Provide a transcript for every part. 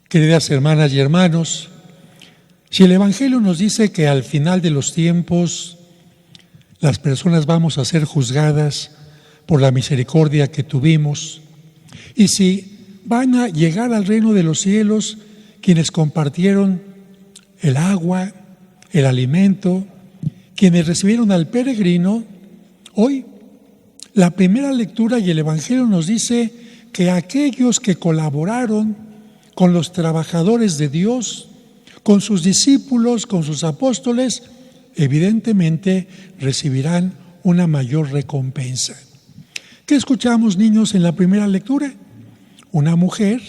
Queridas hermanas y hermanos, si el Evangelio nos dice que al final de los tiempos las personas vamos a ser juzgadas por la misericordia que tuvimos, y si van a llegar al reino de los cielos quienes compartieron el agua, el alimento, quienes recibieron al peregrino, hoy la primera lectura y el Evangelio nos dice que aquellos que colaboraron con los trabajadores de Dios, con sus discípulos, con sus apóstoles, evidentemente recibirán una mayor recompensa. ¿Qué escuchamos, niños, en la primera lectura? Una mujer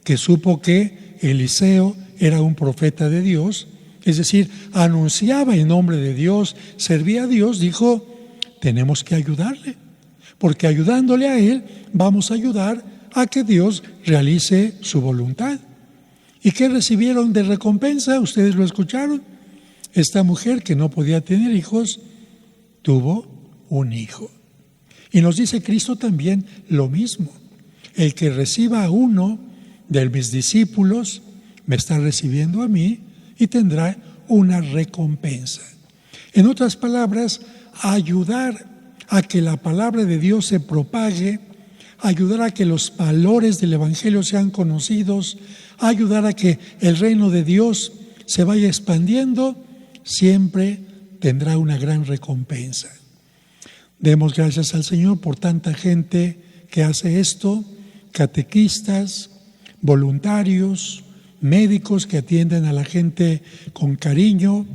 que supo que Eliseo era un profeta de Dios, es decir, anunciaba en nombre de Dios, servía a Dios, dijo, tenemos que ayudarle, porque ayudándole a él vamos a ayudar a que Dios realice su voluntad. ¿Y qué recibieron de recompensa? Ustedes lo escucharon. Esta mujer que no podía tener hijos, tuvo un hijo. Y nos dice Cristo también lo mismo. El que reciba a uno de mis discípulos, me está recibiendo a mí y tendrá una recompensa. En otras palabras, ayudar a que la palabra de Dios se propague, ayudar a que los valores del Evangelio sean conocidos, ayudar a que el reino de Dios se vaya expandiendo, siempre tendrá una gran recompensa. Demos gracias al Señor por tanta gente que hace esto, catequistas, voluntarios, médicos que atienden a la gente con cariño,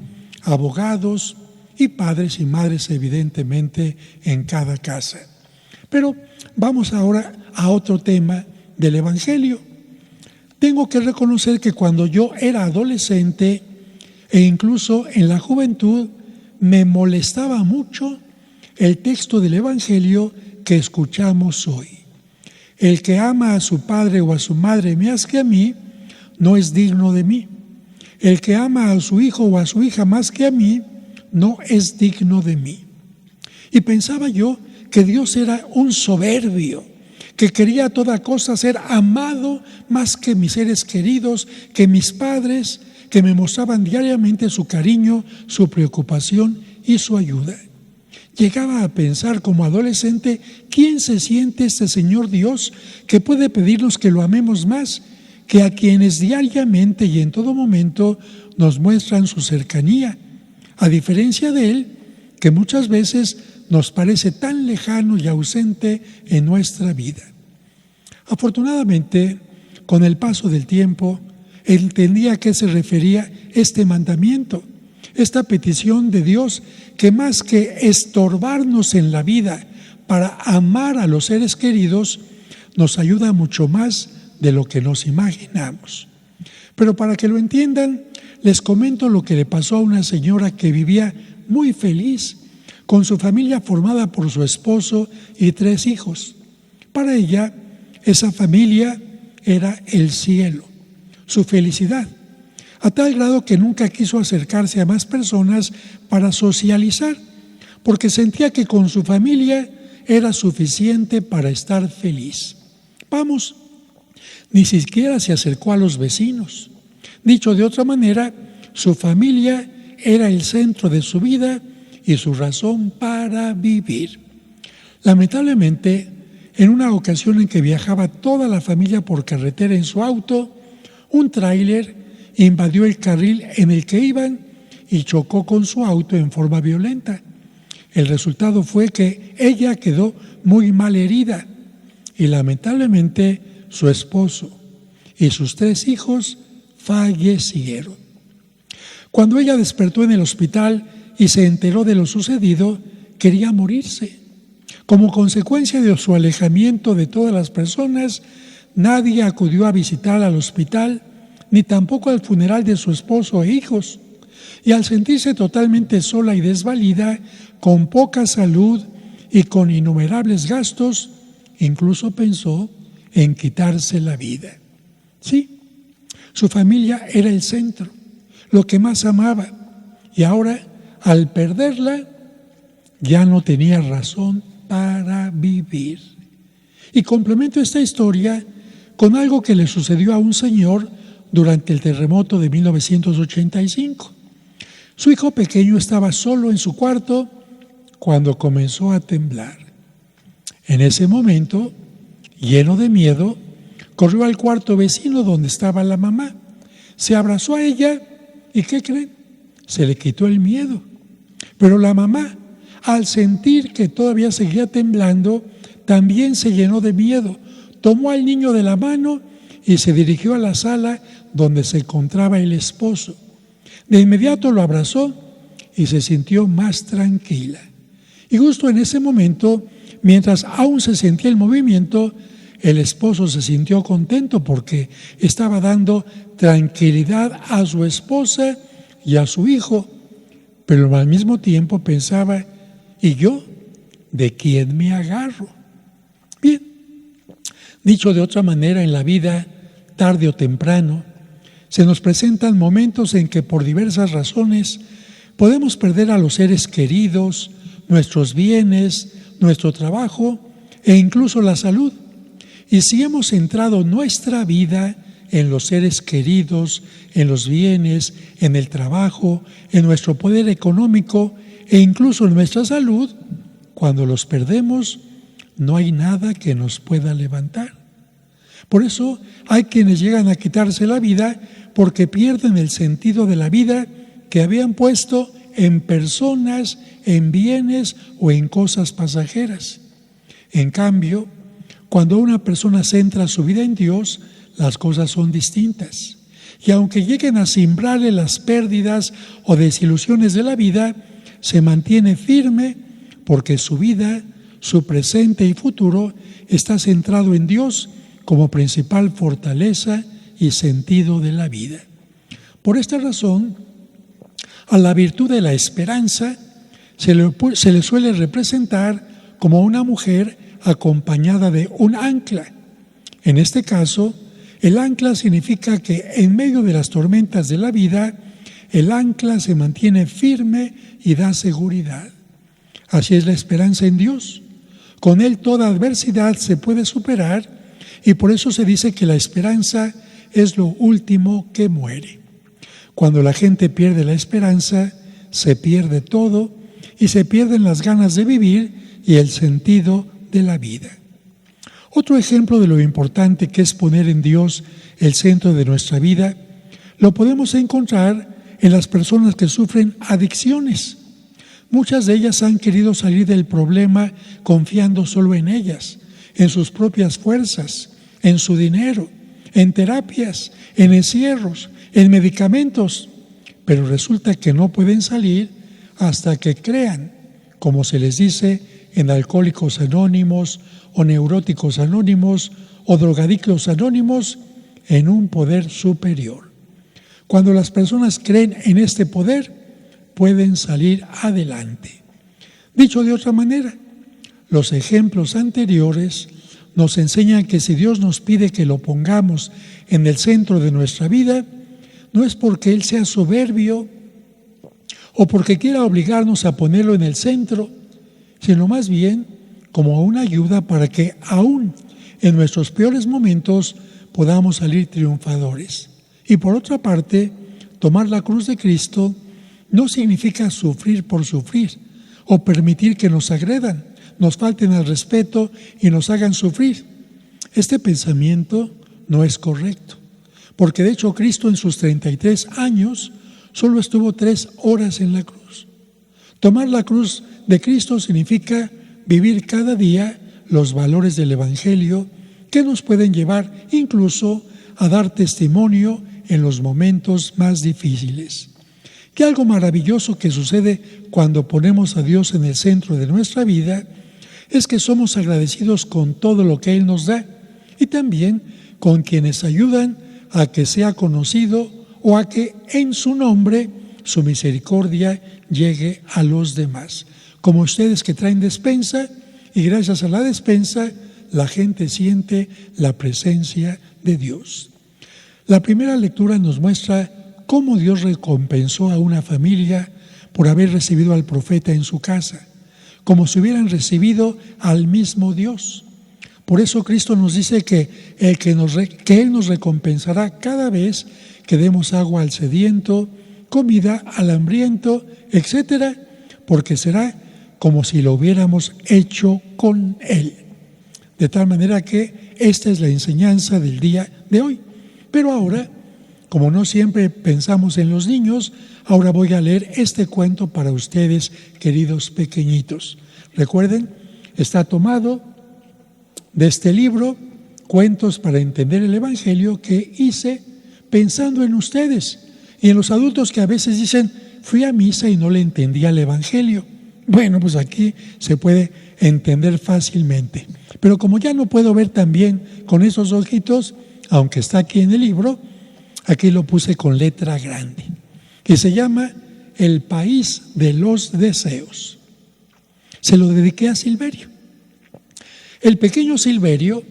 abogados y padres y madres evidentemente en cada casa. Pero vamos ahora a otro tema del Evangelio. Tengo que reconocer que cuando yo era adolescente e incluso en la juventud, me molestaba mucho el texto del Evangelio que escuchamos hoy. El que ama a su padre o a su madre más que a mí, no es digno de mí. El que ama a su hijo o a su hija más que a mí, no es digno de mí. Y pensaba yo que Dios era un soberbio, que quería a toda costa ser amado más que mis seres queridos, que mis padres, que me mostraban diariamente su cariño, su preocupación y su ayuda. Llegaba a pensar como adolescente, ¿quién se siente este Señor Dios que puede pedirnos que lo amemos más que a quienes diariamente y en todo momento nos muestran su cercanía? A diferencia de Él, que muchas veces nos parece tan lejano y ausente en nuestra vida. Afortunadamente, con el paso del tiempo, entendí a qué se refería este mandamiento, esta petición de Dios, que más que estorbarnos en la vida para amar a los seres queridos, nos ayuda mucho más de lo que nos imaginamos. Pero para que lo entiendan, les comento lo que le pasó a una señora que vivía muy feliz, con su familia formada por su esposo y 3 hijos. Para ella, esa familia era el cielo, su felicidad, a tal grado que nunca quiso acercarse a más personas para socializar, porque sentía que con su familia era suficiente para estar feliz. Vamos, ni siquiera se acercó a los vecinos. Dicho de otra manera, su familia era el centro de su vida y su razón para vivir. Lamentablemente, en una ocasión en que viajaba toda la familia por carretera en su auto, un tráiler invadió el carril en el que iban y chocó con su auto en forma violenta. El resultado fue que ella quedó muy mal herida y lamentablemente su esposo y sus 3 hijos fallecieron. Cuando ella despertó en el hospital y se enteró de lo sucedido, quería morirse. Como consecuencia de su alejamiento de todas las personas, nadie acudió a visitar al hospital, ni tampoco al funeral de su esposo e hijos. Y al sentirse totalmente sola y desvalida, con poca salud y con innumerables gastos, incluso pensó en quitarse la vida. Sí, su familia era el centro, lo que más amaba, y ahora, al perderla, ya no tenía razón para vivir. Y complemento esta historia con algo que le sucedió a un señor durante el terremoto de 1985. Su hijo pequeño estaba solo en su cuarto cuando comenzó a temblar. En ese momento, lleno de miedo, corrió al cuarto vecino donde estaba la mamá. Se abrazó a ella y ¿qué creen? Se le quitó el miedo. Pero la mamá, al sentir que todavía seguía temblando, también se llenó de miedo. Tomó al niño de la mano y se dirigió a la sala donde se encontraba el esposo. De inmediato lo abrazó y se sintió más tranquila. Y justo en ese momento, mientras aún se sentía el movimiento, el esposo se sintió contento porque estaba dando tranquilidad a su esposa y a su hijo, pero al mismo tiempo pensaba, ¿y yo de quién me agarro? Bien, dicho de otra manera, en la vida, tarde o temprano, se nos presentan momentos en que por diversas razones podemos perder a los seres queridos, nuestros bienes, nuestro trabajo e incluso la salud. Y si hemos centrado nuestra vida en los seres queridos, en los bienes, en el trabajo, en nuestro poder económico e incluso en nuestra salud, cuando los perdemos, no hay nada que nos pueda levantar. Por eso hay quienes llegan a quitarse la vida porque pierden el sentido de la vida que habían puesto en personas, en bienes o en cosas pasajeras. En cambio, cuando una persona centra su vida en Dios, las cosas son distintas. Y aunque lleguen a simbrarle las pérdidas o desilusiones de la vida, se mantiene firme porque su vida, su presente y futuro está centrado en Dios como principal fortaleza y sentido de la vida. Por esta razón, a la virtud de la esperanza se le suele representar como una mujer acompañada de un ancla. En este caso, el ancla significa que en medio de las tormentas de la vida, el ancla se mantiene firme y da seguridad. Así es la esperanza en Dios. Con Él toda adversidad se puede superar y por eso se dice que la esperanza es lo último que muere. Cuando la gente pierde la esperanza, se pierde todo y se pierden las ganas de vivir y el sentido de la vida. Otro ejemplo de lo importante que es poner en Dios el centro de nuestra vida, lo podemos encontrar en las personas que sufren adicciones. Muchas de ellas han querido salir del problema confiando solo en ellas, en sus propias fuerzas, en su dinero, en terapias, en encierros, en medicamentos, pero resulta que no pueden salir hasta que crean, como se les dice en Alcohólicos Anónimos o Neuróticos Anónimos o Drogadictos Anónimos, en un poder superior. Cuando las personas creen en este poder, pueden salir adelante. Dicho de otra manera, los ejemplos anteriores nos enseñan que si Dios nos pide que lo pongamos en el centro de nuestra vida, no es porque Él sea soberbio o porque quiera obligarnos a ponerlo en el centro, sino más bien como una ayuda para que aún en nuestros peores momentos podamos salir triunfadores. Y por otra parte, tomar la cruz de Cristo no significa sufrir por sufrir o permitir que nos agredan, nos falten al respeto y nos hagan sufrir. Este pensamiento no es correcto, porque de hecho Cristo en sus 33 años solo estuvo 3 horas en la cruz. Tomar la cruz de Cristo significa vivir cada día los valores del Evangelio que nos pueden llevar incluso a dar testimonio en los momentos más difíciles. Que algo maravilloso que sucede cuando ponemos a Dios en el centro de nuestra vida es que somos agradecidos con todo lo que Él nos da y también con quienes ayudan a que sea conocido o a que en su nombre su misericordia llegue a los demás. Como ustedes que traen despensa y gracias a la despensa la gente siente la presencia de Dios. La primera lectura nos muestra cómo Dios recompensó a una familia por haber recibido al profeta en su casa, como si hubieran recibido al mismo Dios. Por eso Cristo nos dice que Él nos recompensará cada vez que demos agua al sediento, comida al hambriento, etcétera, porque será como si lo hubiéramos hecho con Él. De tal manera que esta es la enseñanza del día de hoy. Pero ahora, como no siempre pensamos en los niños, ahora voy a leer este cuento para ustedes, queridos pequeñitos. Recuerden, está tomado de este libro, Cuentos para entender el Evangelio, que hice pensando en ustedes y en los adultos que a veces dicen, fui a misa y no le entendía el Evangelio. Bueno, pues aquí se puede entender fácilmente. Pero como ya no puedo ver tan bien con esos ojitos, aunque está aquí en el libro, aquí lo puse con letra grande, que se llama El País de los Deseos. Se lo dediqué a Silverio. El pequeño Silverio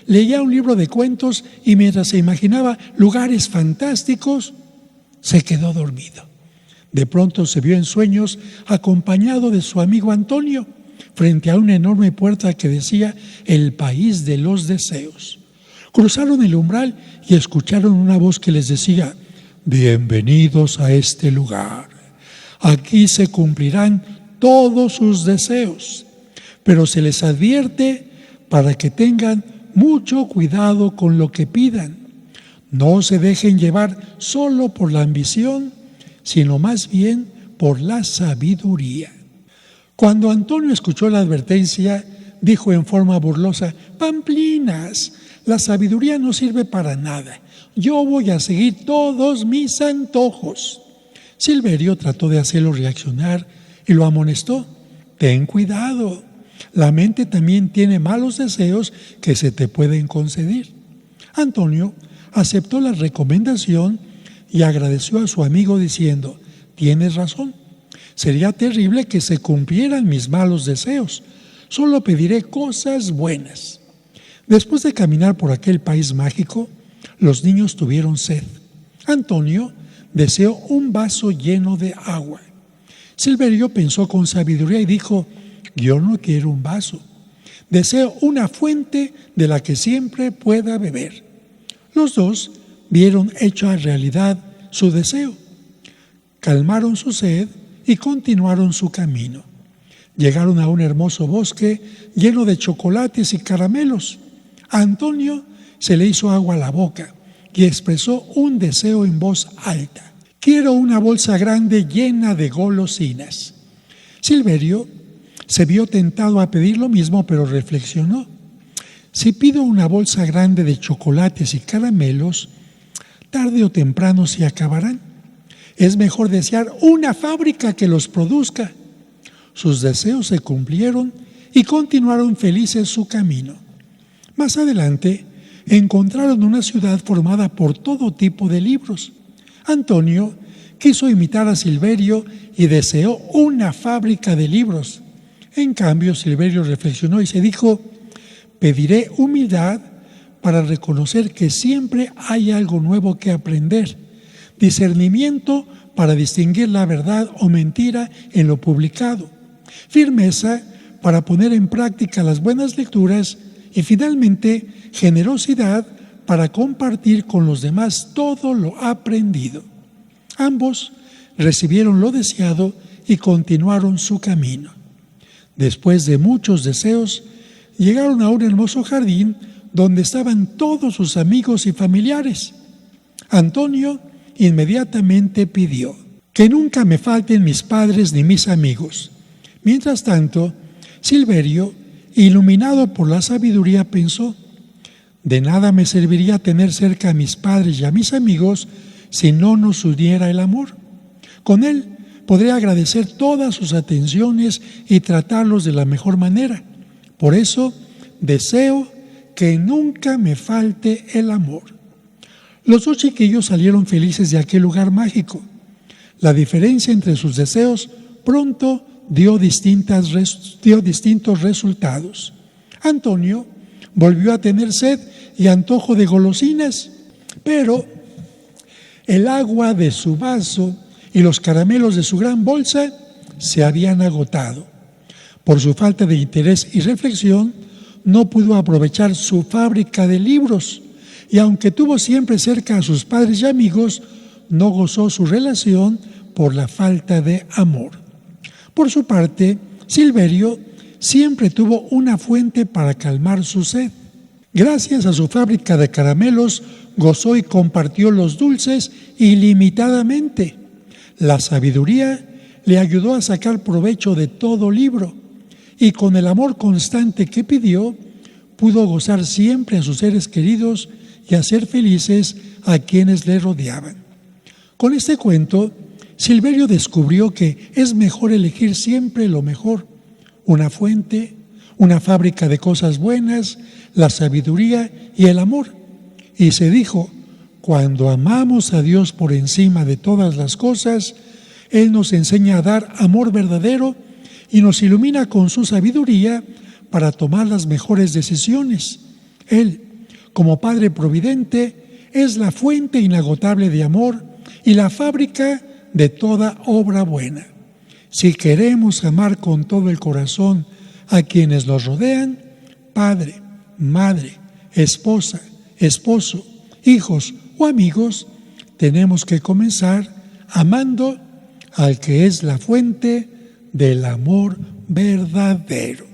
leía un libro de cuentos y mientras se imaginaba lugares fantásticos, se quedó dormido. De pronto se vio en sueños acompañado de su amigo Antonio frente a una enorme puerta que decía El País de los Deseos. Cruzaron el umbral y escucharon una voz que les decía: bienvenidos a este lugar. Aquí se cumplirán todos sus deseos, pero se les advierte para que tengan mucho cuidado con lo que pidan. No se dejen llevar solo por la ambición, sino más bien por la sabiduría. Cuando Antonio escuchó la advertencia, dijo en forma burlosa: Pamplinas, la sabiduría no sirve para nada. Yo voy a seguir todos mis antojos. Silverio trató de hacerlo reaccionar y lo amonestó: ten cuidado, la mente también tiene malos deseos que se te pueden conceder. Antonio aceptó la recomendación y agradeció a su amigo diciendo: tienes razón, sería terrible que se cumplieran mis malos deseos, solo pediré cosas buenas. Después de caminar por aquel país mágico, los niños tuvieron sed. Antonio deseó un vaso lleno de agua. Silverio pensó con sabiduría y dijo: yo no quiero un vaso, deseo una fuente de la que siempre pueda beber. Los dos vieron hecho a realidad su deseo, calmaron su sed y continuaron su camino. Llegaron a un hermoso bosque lleno de chocolates y caramelos. A Antonio se le hizo agua a la boca y expresó un deseo en voz alta: quiero una bolsa grande llena de golosinas. Silverio se vio tentado a pedir lo mismo, pero reflexionó: si pido una bolsa grande de chocolates y caramelos, tarde o temprano se acabarán. Es mejor desear una fábrica que los produzca. Sus deseos se cumplieron y continuaron felices su camino. Más adelante, encontraron una ciudad formada por todo tipo de libros. Antonio quiso imitar a Silverio y deseó una fábrica de libros. En cambio, Silverio reflexionó y se dijo: pediré humildad para reconocer que siempre hay algo nuevo que aprender, discernimiento para distinguir la verdad o mentira en lo publicado, firmeza para poner en práctica las buenas lecturas y finalmente generosidad para compartir con los demás todo lo aprendido. Ambos recibieron lo deseado y continuaron su camino. Después de muchos deseos, llegaron a un hermoso jardín donde estaban todos sus amigos y familiares. Antonio inmediatamente pidió: que nunca me falten mis padres ni mis amigos. Mientras tanto, Silverio, iluminado por la sabiduría, pensó: de nada me serviría tener cerca a mis padres y a mis amigos si no nos uniera el amor. Con él podré agradecer todas sus atenciones y tratarlos de la mejor manera. Por eso deseo que nunca me falte el amor. Los dos chiquillos salieron felices de aquel lugar mágico. La diferencia entre sus deseos pronto dio distintos resultados. Antonio volvió a tener sed y antojo de golosinas, pero el agua de su vaso y los caramelos de su gran bolsa se habían agotado. Por su falta de interés y reflexión, no pudo aprovechar su fábrica de libros y aunque tuvo siempre cerca a sus padres y amigos, no gozó su relación por la falta de amor. Por su parte, Silverio siempre tuvo una fuente para calmar su sed. Gracias a su fábrica de caramelos, gozó y compartió los dulces ilimitadamente. La sabiduría le ayudó a sacar provecho de todo libro y con el amor constante que pidió, pudo gozar siempre a sus seres queridos y hacer felices a quienes le rodeaban. Con este cuento, Silverio descubrió que es mejor elegir siempre lo mejor, una fuente, una fábrica de cosas buenas, la sabiduría y el amor. Y se dijo, cuando amamos a Dios por encima de todas las cosas, Él nos enseña a dar amor verdadero y nos ilumina con su sabiduría para tomar las mejores decisiones. Él, como Padre Providente, es la fuente inagotable de amor y la fábrica de toda obra buena. Si queremos amar con todo el corazón a quienes nos rodean, padre, madre, esposa, esposo, hijos o amigos, tenemos que comenzar amando al que es la fuente del amor verdadero.